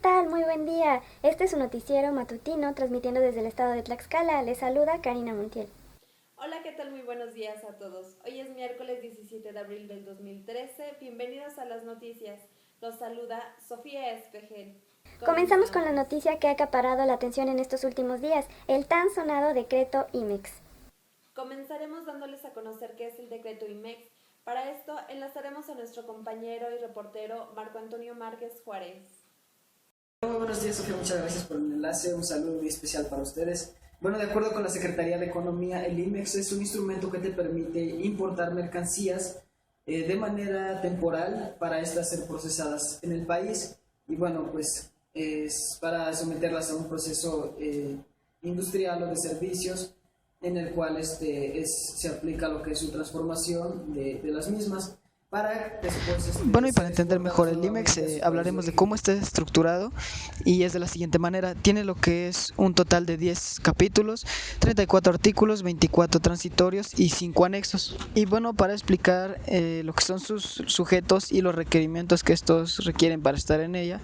tal? Muy buen día. Este es su noticiero matutino transmitiendo desde el estado de Tlaxcala. Les saluda Karina Montiel. Hola, ¿qué tal? Muy buenos días a todos. Hoy es miércoles 17 de abril del 2013. Bienvenidos a las noticias. Los saluda Sofía Espejel. Comenzamos con la noticia que ha acaparado la atención en estos últimos días, el tan sonado decreto IMEX. Comenzaremos dándoles a conocer qué es el decreto IMEX. Para esto enlazaremos a nuestro compañero y reportero Marco Antonio Márquez Juárez. Muy buenos días, Sofía, muchas gracias por el enlace, un saludo muy especial para ustedes. Bueno, de acuerdo con la Secretaría de Economía, el IMEX es un instrumento que te permite importar mercancías de manera temporal para estas ser procesadas en el país y bueno, pues es para someterlas a un proceso industrial o de servicios en el cual se aplica lo que es su transformación de las mismas. Bueno, y para entender mejor el IMEX, hablaremos de cómo está estructurado y es de la siguiente manera. Tiene lo que es un total de 10 capítulos, 34 artículos, 24 transitorios y 5 anexos. Y bueno, para explicar lo que son sus sujetos y los requerimientos que estos requieren para estar en ella,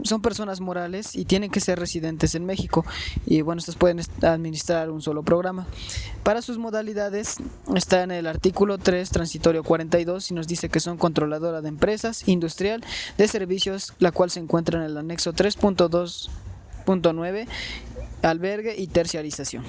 son personas morales y tienen que ser residentes en México. Y bueno, estos pueden administrar un solo programa. Para sus modalidades está en el artículo 3, transitorio 42, y nos dice que son controladora de empresas, industrial, de servicios, la cual se encuentra en el anexo 3.2.9, albergue y terciarización.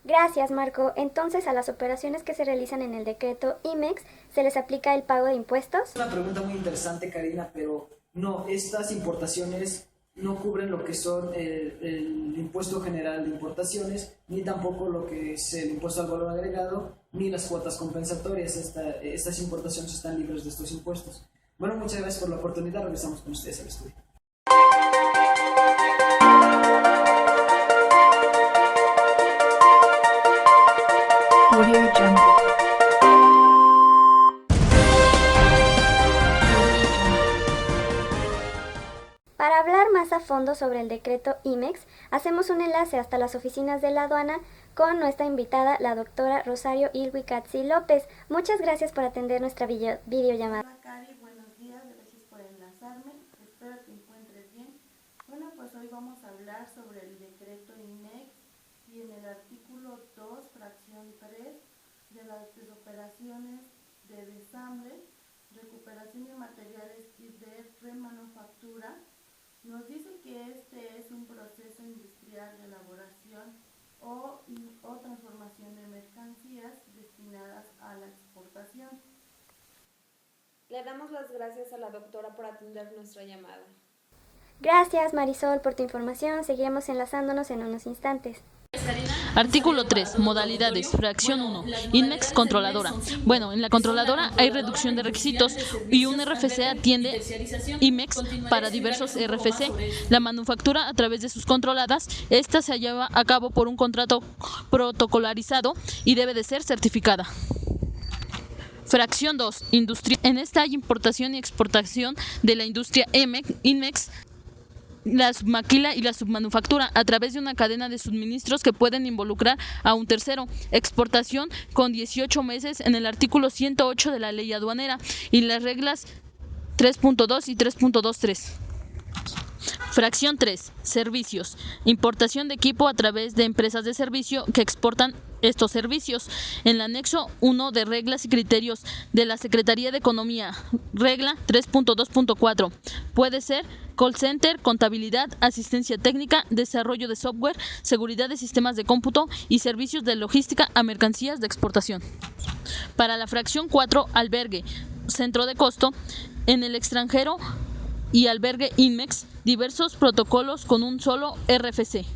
Gracias, Marco. Entonces, a las operaciones que se realizan en el decreto IMEX, ¿se les aplica el pago de impuestos? Es una pregunta muy interesante, Karina, pero no, estas importaciones no cubren lo que son el impuesto general de importaciones, ni tampoco lo que es el impuesto al valor agregado, ni las cuotas compensatorias. Estas importaciones están libres de estos impuestos. Bueno, muchas gracias por la oportunidad. Regresamos con ustedes al estudio. Para hablar más a fondo sobre el decreto IMEX, hacemos un enlace hasta las oficinas de la aduana con nuestra invitada, la doctora Rosario Ilhuicatzi López. Muchas gracias por atender nuestra videollamada. Hola Cari, buenos días, gracias por enlazarme, espero te encuentres bien. Bueno, pues hoy vamos a hablar sobre el decreto IMEX y en el artículo 2, fracción 3, de las operaciones de desamble, recuperación de materiales y de remanufactura. Nos dice que este es un proceso industrial de elaboración o transformación de mercancías destinadas a la exportación. Le damos las gracias a la doctora por atender nuestra llamada. Gracias, Marisol, por tu información. Seguiremos enlazándonos en unos instantes. Artículo 3. Modalidades. Fracción 1. INMEX controladora. Bueno, en la controladora hay reducción de requisitos y un RFC atiende IMEX para diversos RFC. La manufactura a través de sus controladas, esta se lleva a cabo por un contrato protocolarizado y debe de ser certificada. Fracción 2. Industria. En esta hay importación y exportación de la industria INMEX, la submaquila y la submanufactura a través de una cadena de suministros que pueden involucrar a un tercero. Exportación con 18 meses en el artículo 108 de la ley aduanera y las reglas 3.2 y 3.23. Fracción 3. Servicios. Importación de equipo a través de empresas de servicio que exportan estos servicios. En el anexo 1 de reglas y criterios de la Secretaría de Economía, regla 3.2.4. Puede ser call center, contabilidad, asistencia técnica, desarrollo de software, seguridad de sistemas de cómputo y servicios de logística a mercancías de exportación. Para la fracción 4, albergue, centro de costo en el extranjero y albergue INMEX, diversos protocolos con un solo RFC.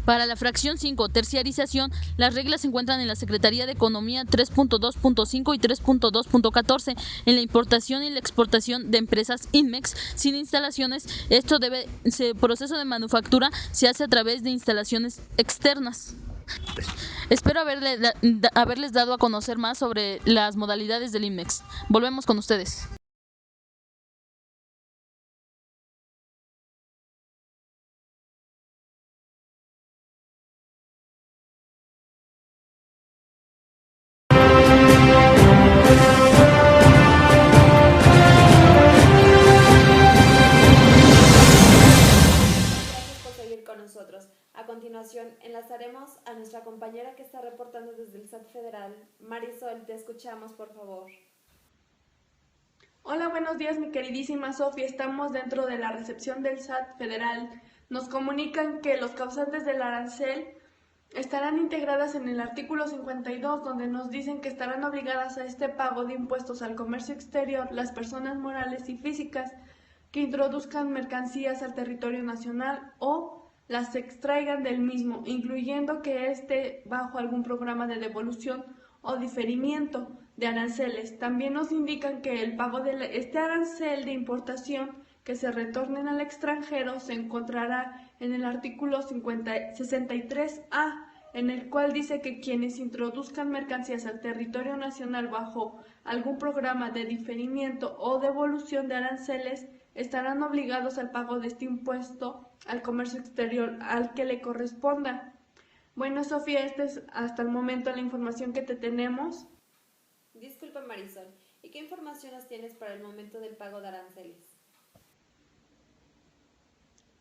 Para la fracción 5, terciarización, las reglas se encuentran en la Secretaría de Economía 3.2.5 y 3.2.14. En la importación y la exportación de empresas INMEX sin instalaciones, proceso de manufactura se hace a través de instalaciones externas. Espero haberles dado a conocer más sobre las modalidades del INMEX. Volvemos con ustedes. nuestra compañera que está reportando desde el SAT Federal. Marisol, te escuchamos, por favor. Hola, buenos días, mi queridísima Sofía. Estamos dentro de la recepción del SAT Federal. Nos comunican que los causantes del arancel estarán integradas en el artículo 52, donde nos dicen que estarán obligadas a este pago de impuestos al comercio exterior las personas morales y físicas que introduzcan mercancías al territorio nacional o las extraigan del mismo, incluyendo que esté bajo algún programa de devolución o diferimiento de aranceles. También nos indican que el pago de este arancel de importación que se retornen al extranjero se encontrará en el artículo 63A, en el cual dice que quienes introduzcan mercancías al territorio nacional bajo algún programa de diferimiento o devolución de aranceles estarán obligados al pago de este impuesto al comercio exterior al que le corresponda. Bueno, Sofía, esta es hasta el momento la información que te tenemos. Disculpa, Marisol, ¿y qué información nos tienes para el momento del pago de aranceles?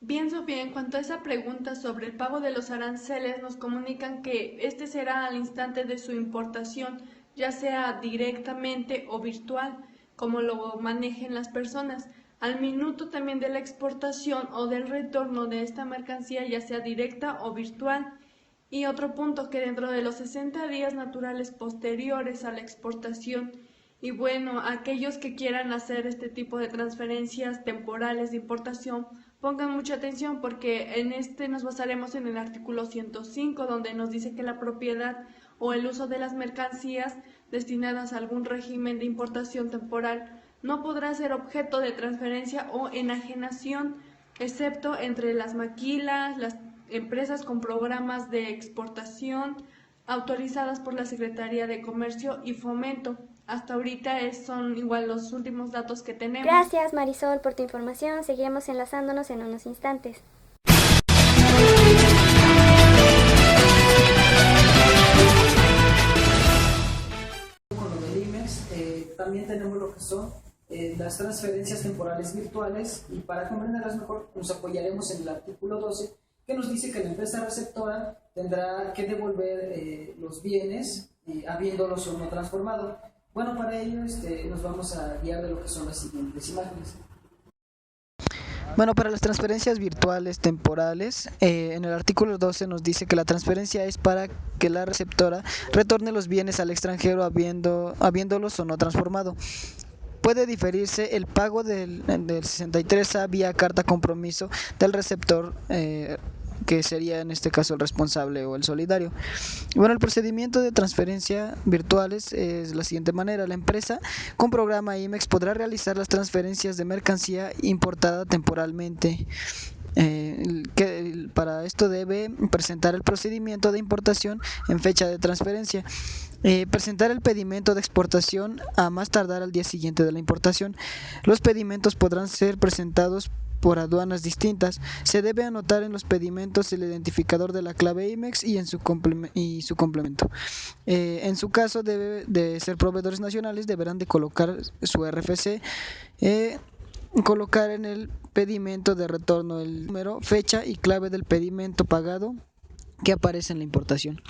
Bien, Sofía, en cuanto a esa pregunta sobre el pago de los aranceles, nos comunican que este será al instante de su importación, ya sea directamente o virtual, como lo manejen las personas. Al minuto también de la exportación o del retorno de esta mercancía, ya sea directa o virtual. Y otro punto, que dentro de los 60 días naturales posteriores a la exportación, y bueno, aquellos que quieran hacer este tipo de transferencias temporales de importación, pongan mucha atención porque en este nos basaremos en el artículo 105, donde nos dice que la propiedad o el uso de las mercancías destinadas a algún régimen de importación temporal no podrá ser objeto de transferencia o enajenación, excepto entre las maquilas, las empresas con programas de exportación autorizadas por la Secretaría de Comercio y Fomento. Hasta ahorita son igual los últimos datos que tenemos. Gracias, Marisol, por tu información. Seguiremos enlazándonos en unos instantes. Con lo del IMEX, también tenemos lo que son las transferencias temporales virtuales, y para comprenderlas mejor nos apoyaremos en el artículo 12, que nos dice que la empresa receptora tendrá que devolver los bienes habiéndolos o no transformado. Bueno, para ello nos vamos a guiar de lo que son las siguientes imágenes. Bueno, para las transferencias virtuales temporales, en el artículo 12 nos dice que la transferencia es para que la receptora retorne los bienes al extranjero habiéndolos o no transformado. Puede diferirse el pago del 63A vía carta compromiso del receptor, que sería en este caso el responsable o el solidario. Bueno, el procedimiento de transferencia virtuales es la siguiente manera. La empresa con programa IMEX podrá realizar las transferencias de mercancía importada temporalmente. Para esto debe presentar el procedimiento de importación en fecha de transferencia, presentar el pedimento de exportación a más tardar al día siguiente de la importación. Los pedimentos podrán ser presentados por aduanas distintas. Se debe anotar en los pedimentos el identificador de la clave IMEX y su complemento. En su caso de ser proveedores nacionales, deberán de colocar su RFC, colocar en el pedimento de retorno el número, fecha y clave del pedimento pagado que aparece en la importación.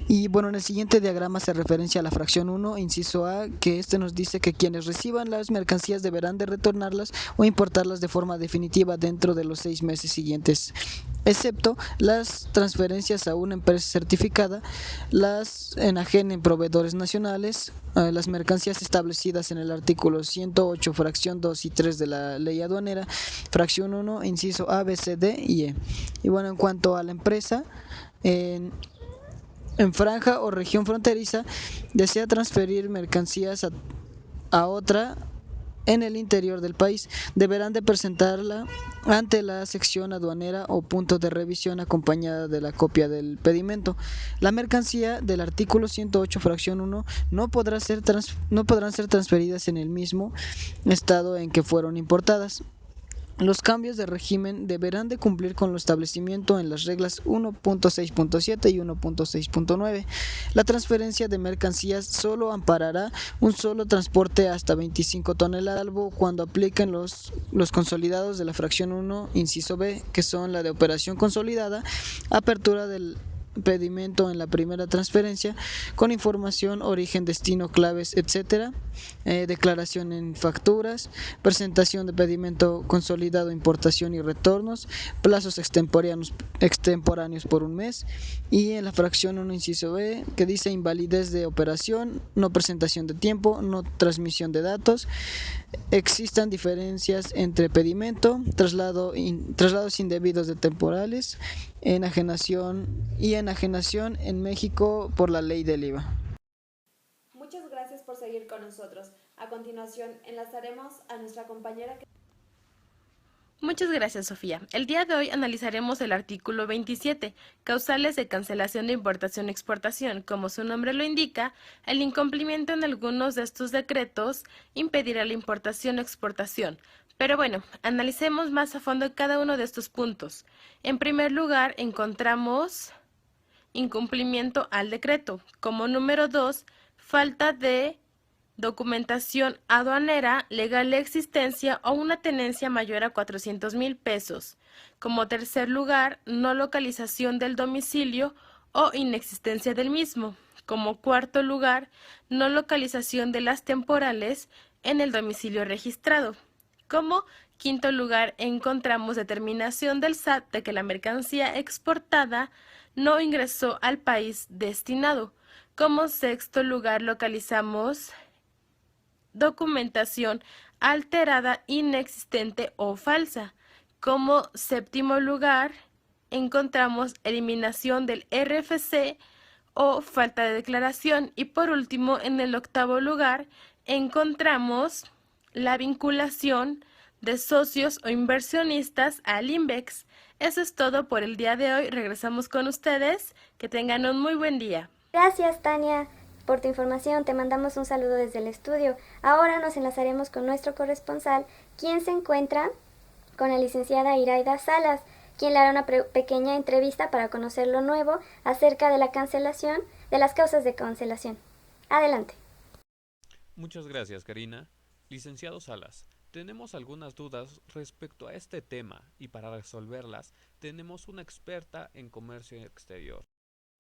Y bueno, en el siguiente diagrama se referencia a la fracción 1, inciso A, que nos dice que quienes reciban las mercancías deberán de retornarlas o importarlas de forma definitiva dentro de los 6 meses siguientes, excepto las transferencias a una empresa certificada, las enajenen proveedores nacionales, las mercancías establecidas en el artículo 108, fracción 2 y 3 de la ley aduanera, fracción 1, inciso A, B, C, D y E. Y bueno, en cuanto a la empresa, en franja o región fronteriza desea transferir mercancías a otra en el interior del país, deberán de presentarla ante la sección aduanera o punto de revisión acompañada de la copia del pedimento. La mercancía del artículo 108, fracción 1 no podrán ser transferidas en el mismo estado en que fueron importadas. Los cambios de régimen deberán de cumplir con lo establecido en las reglas 1.6.7 y 1.6.9. La transferencia de mercancías solo amparará un solo transporte hasta 25 toneladas, salvo cuando apliquen los consolidados de la fracción 1, inciso B, que son la de operación consolidada, apertura del pedimento en la primera transferencia con información, origen, destino, claves, etcétera, declaración en facturas, presentación de pedimento consolidado, importación y retornos, plazos extemporáneos por un mes, y en la fracción 1 inciso B que dice invalidez de operación, no presentación de tiempo, no transmisión de datos, existan diferencias entre pedimento, traslados indebidos de temporales, enajenación en México por la ley del IVA. Muchas gracias por seguir con nosotros. A continuación, enlazaremos a nuestra compañera. Muchas gracias, Sofía. El día de hoy analizaremos el artículo 27, causales de cancelación de importación-exportación. Como su nombre lo indica, el incumplimiento en algunos de estos decretos impedirá la importación o exportación. Pero bueno, analicemos más a fondo cada uno de estos puntos. En primer lugar, encontramos incumplimiento al decreto. Como número 2, falta de documentación aduanera, legal de existencia o una tenencia mayor a 400,000 pesos. Como tercer lugar, no localización del domicilio o inexistencia del mismo. Como cuarto lugar, no localización de las temporales en el domicilio registrado. Como quinto lugar, encontramos determinación del SAT de que la mercancía exportada no ingresó al país destinado. Como sexto lugar, localizamos documentación alterada, inexistente o falsa. Como séptimo lugar, encontramos eliminación del RFC o falta de declaración. Y por último, en el octavo lugar, encontramos la vinculación de socios o inversionistas al INVEX. Eso es todo por el día de hoy. Regresamos con ustedes. Que tengan un muy buen día. Gracias, Tania, por tu información. Te mandamos un saludo desde el estudio. Ahora nos enlazaremos con nuestro corresponsal, quien se encuentra con la licenciada Iraida Salas, quien le hará una pequeña entrevista para conocer lo nuevo acerca de la cancelación, de las causas de cancelación. Adelante. Muchas gracias, Karina. Licenciado Salas, tenemos algunas dudas respecto a este tema y para resolverlas tenemos una experta en comercio exterior.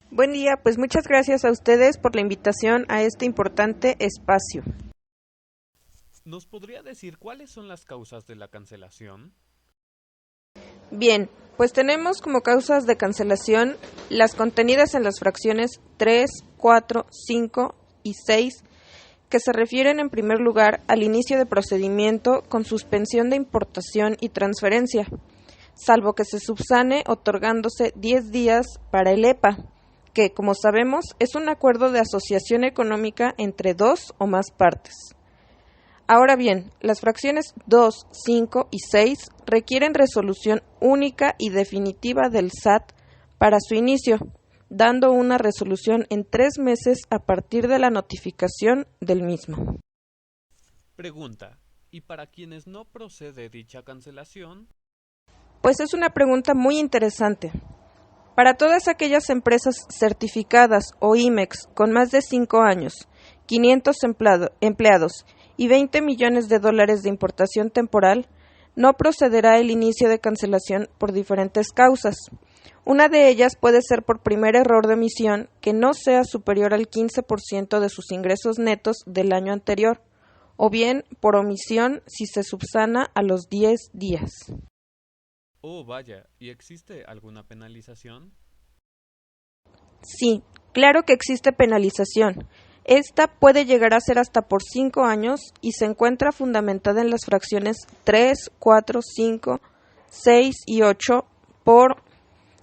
Buen día, pues muchas gracias a ustedes por la invitación a este importante espacio. ¿Nos podría decir cuáles son las causas de la cancelación? Bien, pues tenemos como causas de cancelación las contenidas en las fracciones 3, 4, 5 y 6, que se refieren en primer lugar al inicio de procedimiento con suspensión de importación y transferencia, salvo que se subsane otorgándose 10 días para el EPA, que, como sabemos, es un acuerdo de asociación económica entre dos o más partes. Ahora bien, las fracciones 2, 5 y 6 requieren resolución única y definitiva del SAT para su inicio, dando una resolución en 3 meses a partir de la notificación del mismo. Pregunta, ¿y para quienes no procede dicha cancelación? Pues es una pregunta muy interesante. Para todas aquellas empresas certificadas o IMEX con más de 5 años, 500 empleados y $20 millones de importación temporal, no procederá el inicio de cancelación por diferentes causas. Una de ellas puede ser por primer error de emisión que no sea superior al 15% de sus ingresos netos del año anterior, o bien por omisión si se subsana a los 10 días. Oh, vaya, ¿y existe alguna penalización? Sí, claro que existe penalización. Esta puede llegar a ser hasta por 5 años y se encuentra fundamentada en las fracciones 3, 4, 5, 6 y 8 por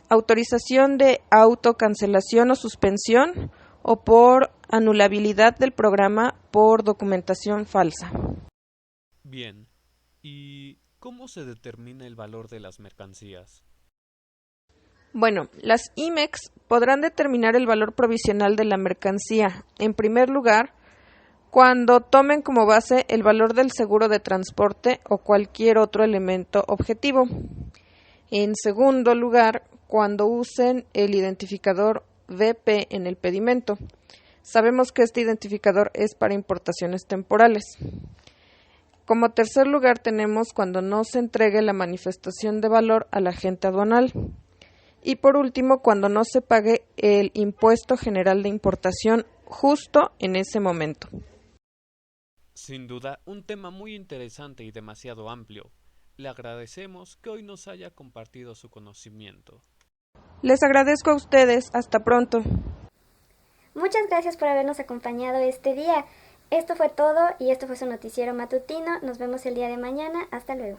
autorización de autocancelación o suspensión o por anulabilidad del programa por documentación falsa. Bien, ¿y cómo se determina el valor de las mercancías? Bueno, las IMEX podrán determinar el valor provisional de la mercancía, en primer lugar, cuando tomen como base el valor del seguro de transporte o cualquier otro elemento objetivo. En segundo lugar, cuando usen el identificador VP en el pedimento. Sabemos que este identificador es para importaciones temporales. Como tercer lugar tenemos cuando no se entregue la manifestación de valor al agente aduanal. Y por último, cuando no se pague el impuesto general de importación justo en ese momento. Sin duda, un tema muy interesante y demasiado amplio. Le agradecemos que hoy nos haya compartido su conocimiento. Les agradezco a ustedes. Hasta pronto. Muchas gracias por habernos acompañado este día. Esto fue todo y esto fue su noticiero matutino. Nos vemos el día de mañana. Hasta luego.